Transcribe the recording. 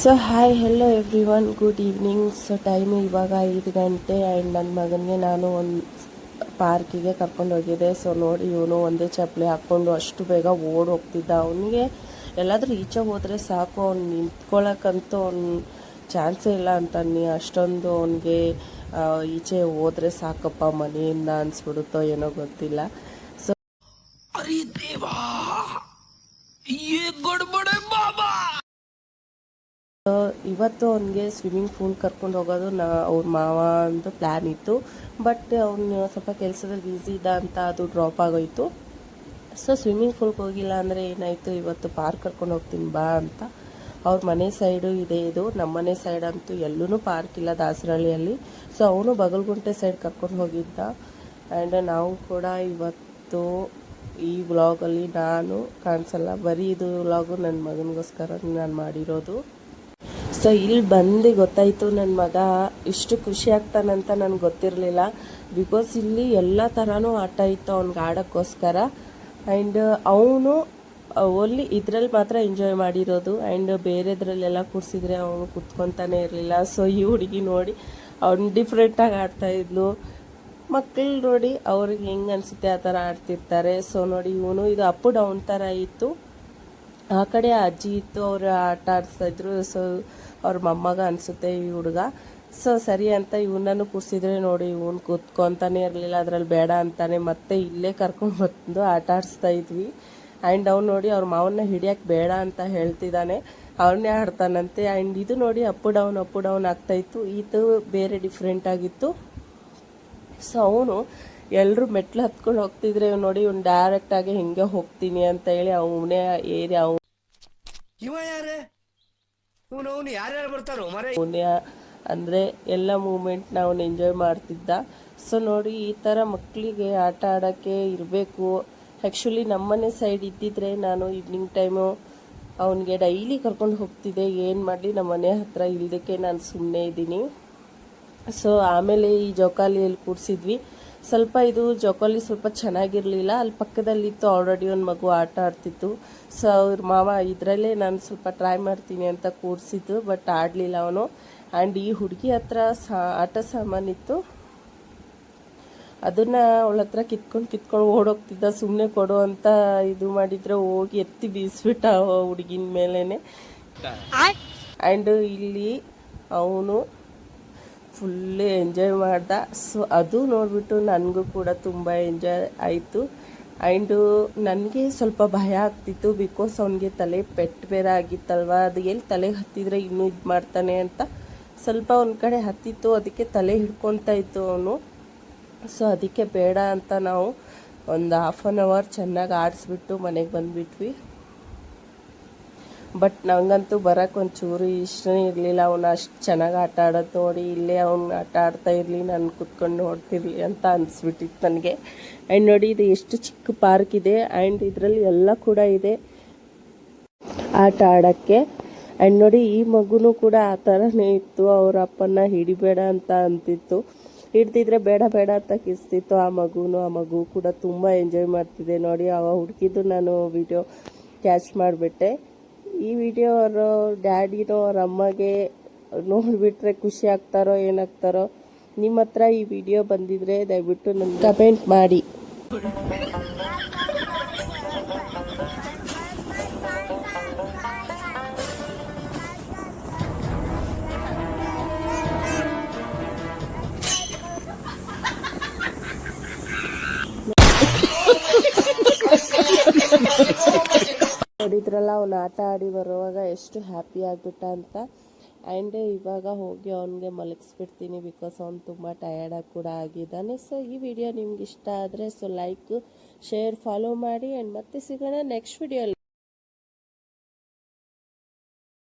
So hi hello every one, good evening. So time ಇವಾಗ 5 ಗಂಟೆ and ನನ್ನ ಮಗನಿಗೆ ನಾನು ಒಂದು ಪಾರ್ಕಿಗೆ ಕರ್ಕೊಂಡು ಹೋಗಿದ್ದೆ. ಸೊ ನೋಡಿ, ಇವನು ಒಂದೇ ಚಪ್ಪಲಿ ಹಾಕ್ಕೊಂಡು ಅಷ್ಟು ಬೇಗ ಓಡಿ ಹೋಗ್ತಿದ್ದ. ಅವನಿಗೆ ಎಲ್ಲಾದರೂ ಈಚೆ ಹೋದರೆ ಸಾಕು, ಅವ್ನು ನಿಂತ್ಕೊಳ್ಳೋಕ್ಕಂತೂ ಅವ್ನು ಚಾನ್ಸೇ ಇಲ್ಲ ಅಂತಾನೆ. ಅಷ್ಟೊಂದು ಅವನಿಗೆ ಈಚೆ ಹೋದರೆ ಸಾಕಪ್ಪ ಮನೆಯಿಂದ ಅನಿಸ್ಬಿಡುತ್ತೋ ಏನೋ ಗೊತ್ತಿಲ್ಲ. ಸೊ ಇವತ್ತು ಅವನಿಗೆ ಸ್ವಿಮ್ಮಿಂಗ್ ಪೂಲ್ ಕರ್ಕೊಂಡು ಹೋಗೋದು ಅವ್ರ ಮಾವ ಅಂತ ಪ್ಲ್ಯಾನ್ ಇತ್ತು. ಬಟ್ ಅವನು ಸ್ವಲ್ಪ ಕೆಲಸದಲ್ಲಿ ಬ್ಯುಸಿ ಇದ್ದ ಅಂತ ಅದು ಡ್ರಾಪ್ ಆಗೋಯಿತು. ಸೊ ಸ್ವಿಮ್ಮಿಂಗ್ ಪೂಲ್ಗೆ ಹೋಗಿಲ್ಲ ಅಂದರೆ ಏನಾಯಿತು, ಇವತ್ತು ಪಾರ್ಕ್ ಕರ್ಕೊಂಡು ಹೋಗ್ತೀನಿ ಬಾ ಅಂತ. ಅವ್ರ ಮನೆ ಸೈಡು ಇದೆ ಇದು. ನಮ್ಮ ಮನೆ ಸೈಡ್ ಅಂತೂ ಎಲ್ಲೂ ಪಾರ್ಕ್ ಇಲ್ಲ ದಾಸರಹಳ್ಳಿಯಲ್ಲಿ. ಸೊ ಅವನು ಬಗಲ್ಗುಂಟೆ ಸೈಡ್ ಕರ್ಕೊಂಡು ಹೋಗಿದ್ದ. ಆ್ಯಂಡ್ ನಾವು ಕೂಡ ಇವತ್ತು ಈ ವ್ಲಾಗಲ್ಲಿ ನಾನು ಕಾಣಿಸಲ್ಲ, ಬರೀ ಇದು ವ್ಲಾಗು ನನ್ನ ಮಗನಿಗೋಸ್ಕರ ನಾನು ಮಾಡಿರೋದು. ಸೊ ಇಲ್ಲಿ ಬಂದು ಗೊತ್ತಾಯಿತು ನನ್ನ ಮಗ ಇಷ್ಟು ಖುಷಿ ಆಗ್ತಾನಂತ ನನಗೆ ಗೊತ್ತಿರಲಿಲ್ಲ. ಬಿಕಾಸ್ ಇಲ್ಲಿ ಎಲ್ಲ ಥರನೂ ಆಟ ಇತ್ತು ಅವ್ನಿಗೆ ಆಡೋಕ್ಕೋಸ್ಕರ. ಆ್ಯಂಡ್ ಅವನು ಓನ್ಲಿ ಇದರಲ್ಲಿ ಮಾತ್ರ ಎಂಜಾಯ್ ಮಾಡಿರೋದು. ಆ್ಯಂಡ್ ಬೇರೆದ್ರಲ್ಲೆಲ್ಲ ಕೂರಿಸಿದ್ರೆ ಅವನು ಕುತ್ಕೊತಾನೆ ಇರಲಿಲ್ಲ. ಸೊ ಈ ಹುಡುಗಿ ನೋಡಿ ಅವ್ನು ಡಿಫ್ರೆಂಟಾಗಿ ಆಡ್ತಾಯಿದ್ಲು. ಮಕ್ಕಳು ನೋಡಿ ಅವ್ರಿಗೆ ಹೆಂಗೆ ಅನಿಸುತ್ತೆ ಆ ಥರ ಆಡ್ತಿರ್ತಾರೆ. ಸೊ ನೋಡಿ, ಇವನು ಇದು ಅಪ್ ಡೌನ್ ಥರ ಇತ್ತು. ಆ ಕಡೆ ಅಜ್ಜಿ ಇತ್ತು, ಅವರು ಆಟ ಆಡಿಸ್ತಾಯಿದ್ರು. ಸೊ ಅವ್ರ ಮೊಮ್ಮಗ ಅನಿಸುತ್ತೆ ಈ ಹುಡುಗ. ಸೊ ಸರಿ ಅಂತ ಇವನನ್ನು ಕೂರಿಸಿದ್ರೆ ನೋಡಿ, ಇವನು ಕೂತ್ಕೊತಾನೆ ಇರಲಿಲ್ಲ. ಅದರಲ್ಲಿ ಬೇಡ ಅಂತಾನೆ ಮತ್ತೆ ಇಲ್ಲೇ ಕರ್ಕೊಂಡು ಬಂದು ಆಟ ಆಡಿಸ್ತಾ ಇದ್ವಿ. ಆ್ಯಂಡ್ ಅವ್ನು ನೋಡಿ ಅವ್ರ ಮಾವನ್ನ ಹಿಡಿಯೋಕ್ಕೆ ಬೇಡ ಅಂತ ಹೇಳ್ತಿದ್ದಾನೆ, ಅವನ್ನೇ ಆಡ್ತಾನಂತೆ. ಆ್ಯಂಡ್ ಇದು ನೋಡಿ ಅಪ್ ಡೌನ್ ಆಗ್ತಾಯಿತ್ತು. ಇದು ಬೇರೆ ಡಿಫ್ರೆಂಟ್ ಆಗಿತ್ತು. ಸೊ ಅವನು ಎಲ್ಲರೂ ಮೆಟ್ಲು ಹತ್ಕೊಂಡು ಹೋಗ್ತಿದ್ರೆ ನೋಡಿ, ಇವ್ನು ಡೈರೆಕ್ಟಾಗಿ ಹಿಂಗೆ ಹೋಗ್ತೀನಿ ಅಂತ ಹೇಳಿ ಅವನೇ ಏರಿ ಅವನೇ ಅಂದರೆ ಎಲ್ಲ ಮೂಮೆಂಟ್ನ ಅವನು ಎಂಜಾಯ್ ಮಾಡ್ತಿದ್ದ. ಸೊ ನೋಡಿ, ಈ ಥರ ಮಕ್ಕಳಿಗೆ ಆಟ ಆಡೋಕ್ಕೆ ಇರಬೇಕು. ಆ್ಯಕ್ಚುಲಿ ನಮ್ಮನೆ ಸೈಡ್ ಇದ್ದಿದ್ರೆ ನಾನು ಈವ್ನಿಂಗ್ ಟೈಮು ಅವನಿಗೆ ಡೈಲಿ ಕರ್ಕೊಂಡು ಹೋಗ್ತಿದ್ದೆ. ಏನು ಮಾಡಲಿ, ನಮ್ಮ ಮನೆ ಹತ್ರ ಇಲ್ದಕ್ಕೆ ನಾನು ಸುಮ್ಮನೆ ಇದ್ದೀನಿ. ಸೊ ಆಮೇಲೆ ಈ ಜೋಕಾಲಿಯಲ್ಲಿ ಕೂರಿಸಿದ್ವಿ. ಸ್ವಲ್ಪ ಇದು ಜೋಕಾಲಿ ಸ್ವಲ್ಪ ಚೆನ್ನಾಗಿರಲಿಲ್ಲ. ಅಲ್ಲಿ ಪಕ್ಕದಲ್ಲಿತ್ತು, ಆಲ್ರೆಡಿ ಒಂದು ಮಗು ಆಟ ಆಡ್ತಿತ್ತು. ಸೊ ಅವ್ರ ಮಾವ ಇದರಲ್ಲೇ ನಾನು ಸ್ವಲ್ಪ ಟ್ರೈ ಮಾಡ್ತೀನಿ ಅಂತ ಕೂರಿಸಿದ್ದು, ಬಟ್ ಆಡಲಿಲ್ಲ ಅವನು. ಆ್ಯಂಡ್ ಈ ಹುಡುಗಿ ಹತ್ರ ಆಟ ಸಾಮಾನಿತ್ತು, ಅದನ್ನು ಅವಳ ಹತ್ರ ಕಿತ್ಕೊಂಡು ಓಡೋಗ್ತಿದ್ದ. ಸುಮ್ಮನೆ ಕೊಡು ಅಂತ ಇದು ಮಾಡಿದರೆ ಹೋಗಿ ಎತ್ತಿ ಬೀಸ್ಬಿಟ್ಟ ಹುಡುಗಿನ ಮೇಲೇ. ಆ್ಯಂಡ್ ಇಲ್ಲಿ ಅವನು ಫುಲ್ಲು ಎಂಜಾಯ್ ಮಾಡ್ದ. ಸೊ ಅದು ನೋಡಿಬಿಟ್ಟು ನನಗೂ ಕೂಡ ತುಂಬ ಎಂಜಾಯ್ ಆಯಿತು. ಆ್ಯಂಡು ನನಗೆ ಸ್ವಲ್ಪ ಭಯ ಆಗ್ತಿತ್ತು, ಬಿಕಾಸ್ ಅವನಿಗೆ ತಲೆ ಪೆಟ್ಟು ಬೇರೆ ಆಗಿತ್ತಲ್ವ. ಅದು ಎಲ್ಲಿ ತಲೆಗೆ ಹತ್ತಿದ್ರೆ ಇನ್ನೂ ಇದು ಮಾಡ್ತಾನೆ ಅಂತ ಸ್ವಲ್ಪ ಒಂದು ಕಡೆ ಹತ್ತಿತ್ತು. ಅದಕ್ಕೆ ತಲೆ ಹಿಡ್ಕೊತಾ ಇತ್ತು ಅವನು. ಸೊ ಅದಕ್ಕೆ ಬೇಡ ಅಂತ ನಾವು ಒಂದು ಹಾಫ್ ಆನ್ ಅವರ್ ಚೆನ್ನಾಗಿ ಆಡಿಸ್ಬಿಟ್ಟು ಮನೆಗೆ ಬಂದುಬಿಟ್ವಿ. ಬಟ್ ನನಗಂತೂ ಬರೋಕ್ಕೆ ಒಂಚೂರು ಇಷ್ಟನೇ ಇರಲಿಲ್ಲ. ಅವನು ಅಷ್ಟು ಚೆನ್ನಾಗಿ ಆಟ ಆಡೋದು ನೋಡಿ, ಇಲ್ಲೇ ಅವ್ನು ಆಟ ಆಡ್ತಾ ಇರಲಿ, ನಾನು ಕುತ್ಕೊಂಡು ನೋಡ್ತಿರ್ಲಿ ಅಂತ ಅನಿಸ್ಬಿಟ್ಟಿತ್ತು ನನಗೆ. ಆ್ಯಂಡ್ ನೋಡಿ, ಇದು ಎಷ್ಟು ಚಿಕ್ಕ ಪಾರ್ಕ್ ಇದೆ. ಆ್ಯಂಡ್ ಇದರಲ್ಲಿ ಎಲ್ಲ ಕೂಡ ಇದೆ ಆಟ ಆಡೋಕ್ಕೆ. ಆ್ಯಂಡ್ ನೋಡಿ, ಈ ಮಗುನೂ ಕೂಡ ಆ ಥರನೇ ಇತ್ತು. ಅವ್ರ ಅಪ್ಪನ ಹಿಡಿಬೇಡ ಅಂತ ಅಂತಿತ್ತು, ಹಿಡ್ದಿದ್ರೆ ಬೇಡ ಅಂತ ಕಿಸ್ತಿತ್ತು ಆ ಮಗು ಕೂಡ ತುಂಬ ಎಂಜಾಯ್ ಮಾಡ್ತಿದ್ದೆ. ನೋಡಿ, ಆ ಹುಡುಗಿದ್ದು ನಾನು ವಿಡಿಯೋ ಕ್ಯಾಚ್ ಮಾಡಿಬಿಟ್ಟೆ. ಈ ವಿಡಿಯೋ ಅವರು ಡ್ಯಾಡಿನೋ ಅವ್ರ ಅಮ್ಮಗೆ ನೋಡಿಬಿಟ್ರೆ ಖುಷಿ ಆಗ್ತಾರೋ ಏನಾಗ್ತಾರೋ. ನಿಮ್ಮ ಹತ್ರ ಈ ವಿಡಿಯೋ ಬಂದಿದ್ರೆ ದಯವಿಟ್ಟು ನನಗೆ ಕಮೆಂಟ್ ಮಾಡಿ. ನೋಡಿದ್ರಲ್ಲ, ಅವನು ಆಟ ಆಡಿ ಬರುವಾಗ ಎಷ್ಟು ಹ್ಯಾಪಿ ಆಗಿಬಿಟ್ಟ ಅಂತ. ಆ್ಯಂಡ್ ಇವಾಗ ಹೋಗಿ ಅವನಿಗೆ ಮಲಗಿಸ್ಬಿಡ್ತೀನಿ, ಬಿಕಾಸ್ ಅವ್ನು ತುಂಬ ಟಯರ್ಡಾಗಿ ಕೂಡ ಆಗಿದ್ದಾನೆ. ಸೊ ಈ ವಿಡಿಯೋ ನಿಮ್ಗೆ ಇಷ್ಟ ಆದರೆ ಸೊ ಲೈಕ್, ಶೇರ್, ಫಾಲೋ ಮಾಡಿ. ಆ್ಯಂಡ್ ಮತ್ತೆ ಸಿಗೋಣ ನೆಕ್ಸ್ಟ್ ವಿಡಿಯೋಲಿ.